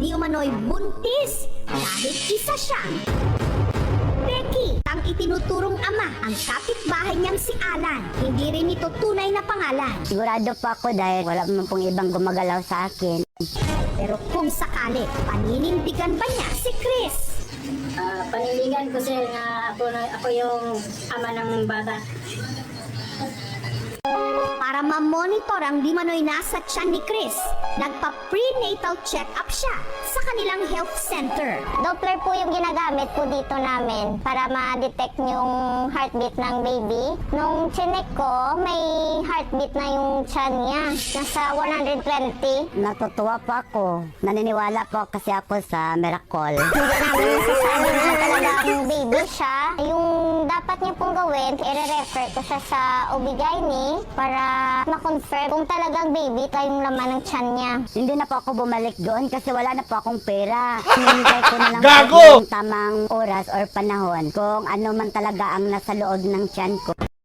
di umano'y buntis dahil isa siyang Becky, ang itinuturong ama, ang kapitbahay niyang si Alan. Hindi rin ito tunay na pangalan. Sigurado po ako dahil wala naman pong ibang gumagalaw sa akin. Pero kung sakali, paninindigan ba niya si Chris? Paninindigan ko sir na ako yung ama ng bata. Para ma-monitor ang di manoy nasa tiyan ni Chris, nagpa-prenatal check-up siya sa kanilang health center. Doppler po yung ginagamit po dito namin para ma-detect yung heartbeat ng baby. Nung chinek ko, may heartbeat na yung tiyan niya. Nasa 120. Natutuwa po ako. Naniniwala po kasi ako sa miracle. Hindi namin nasasabi na talagang baby siya. Yung dapat niya pong gawin, i-refer ko siya sa OB-GYN para ma-confirm kung talagang baby ito yung laman ng tiyan niya. Hindi na po ako bumalik doon kasi wala na po akong pera. Hinintay ko na lang Gago! yung tamang oras or panahon kung ano man talaga ang nasa loob ng tiyan ko.